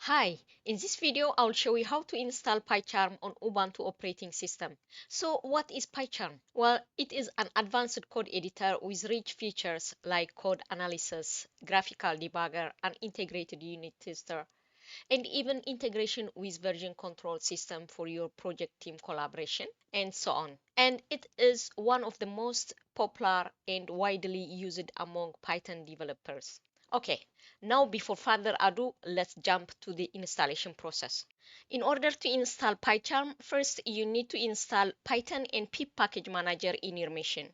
Hi, in this video I'll show you how to install PyCharm on Ubuntu operating system. So what is PyCharm? Well, it is an advanced code editor with rich features like code analysis, graphical debugger, and integrated unit tester, and even integration with version control system for your project team collaboration, and so on. And it is one of the most popular and widely used among Python developers. Okay, now before further ado, let's jump to the installation process. In order to install PyCharm, first you need to install Python and pip package manager in your machine.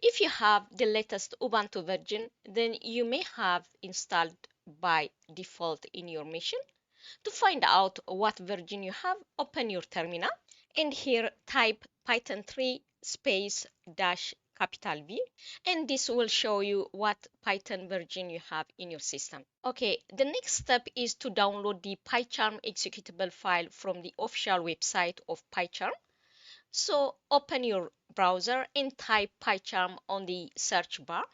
If you have the latest Ubuntu version, then you may have installed by default in your machine. To find out what version you have, open your terminal and here type Python 3 space dash capital V, and this will show you what Python version you have in your system. Okay, the next step is to download the PyCharm executable file from the official website of PyCharm. So open your browser and type PyCharm on the search bar.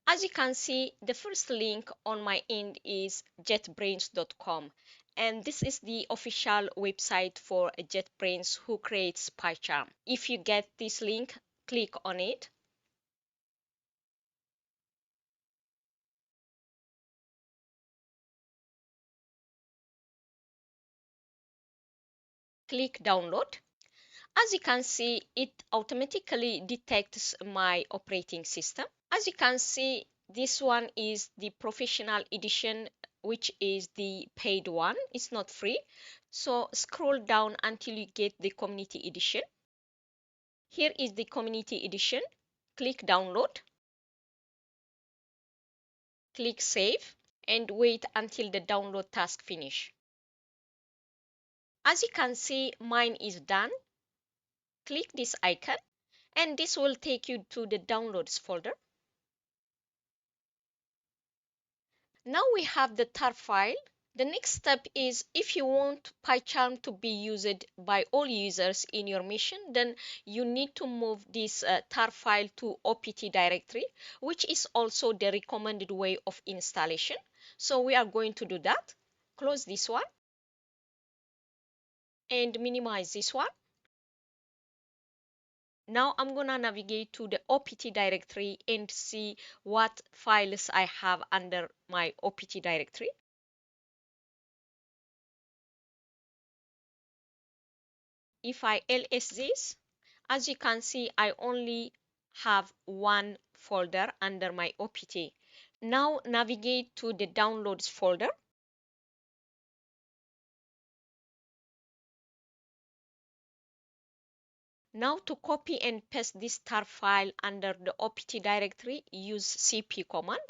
As you can see, the first link on my end is jetbrains.com, and this is the official website for JetBrains who creates PyCharm. If you get this link, click on it. Click download. As you can see, it automatically detects my operating system. As you can see, this one is the professional edition, which is the paid one. It's not free. So scroll down until you get the community edition. Here is the community edition. Click download. Click save and wait until the download task finish. As you can see, mine is done. Click this icon and this will take you to the downloads folder. Now we have the tar file. The next step is if you want PyCharm to be used by all users in your machine, then you need to move this tar file to OPT directory, which is also the recommended way of installation. So we are going to do that. Close this one and minimize this one. Now I'm gonna navigate to the OPT directory and see what files I have under my OPT directory. If I ls this, as you can see, I only have one folder under my OPT. Now navigate to the downloads folder. Now to copy and paste this tar file under the OPT directory, use cp command.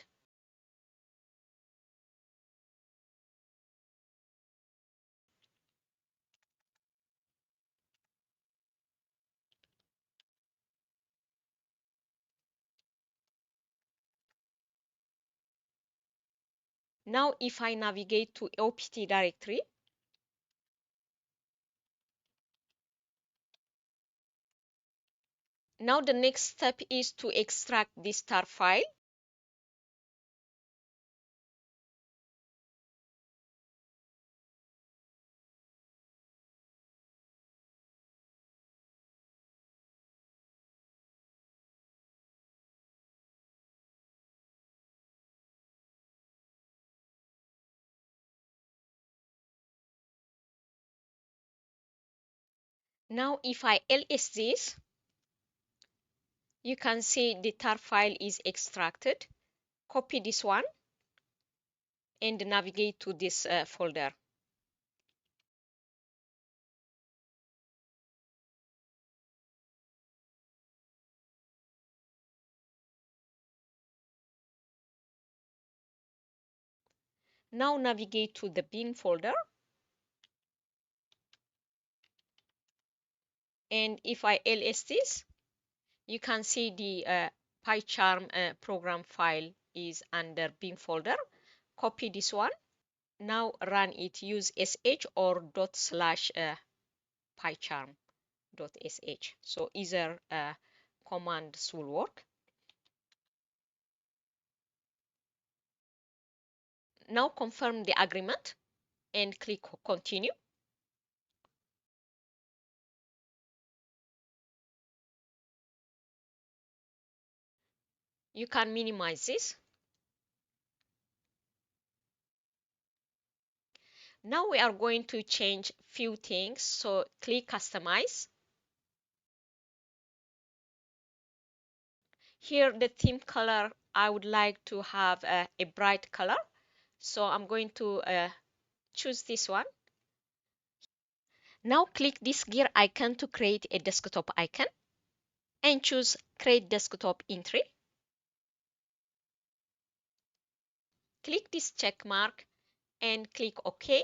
Now if I navigate to OPT directory, now the next step is to extract this tar file. Now if I ls this, you can see the tar file is extracted. Copy this one and navigate to this folder. Now navigate to the bin folder. And if I ls this, you can see the PyCharm program file is under bin folder. Copy this one. Now run it. Use sh or /pycharm.sh. So either commands will work. Now confirm the agreement and click continue. You can minimize this. Now we are going to change few things. So click customize. Here the theme color, I would like to have a bright color. So I'm going to choose this one. Now click this gear icon to create a desktop icon and choose create desktop entry. Click this check mark and click OK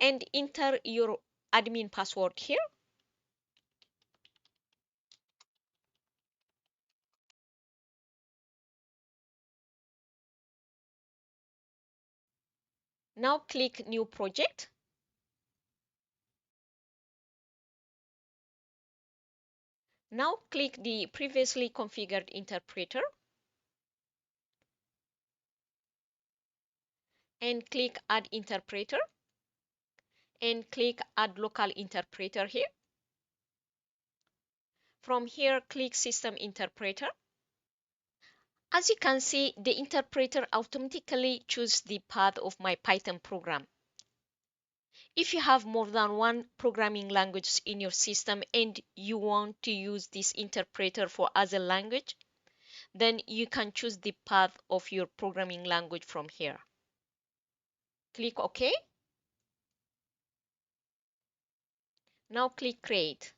and enter your admin password here. Now click new project. Now click the previously configured interpreter and click add interpreter and click add local interpreter here. From here, click system interpreter. As you can see, the interpreter automatically chooses the path of my Python program. If you have more than one programming language in your system and you want to use this interpreter for other language, then you can choose the path of your programming language from here. Click OK. Now click Create.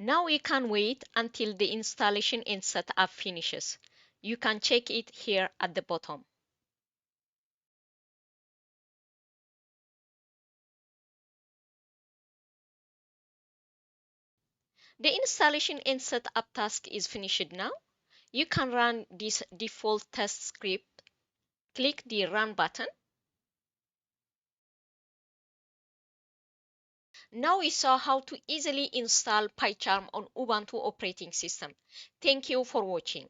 Now you can wait until the installation and setup finishes. You can check it here at the bottom. The installation and setup task is finished now. You can run this default test script. Click the Run button. Now we saw how to easily install PyCharm on Ubuntu operating system. Thank you for watching.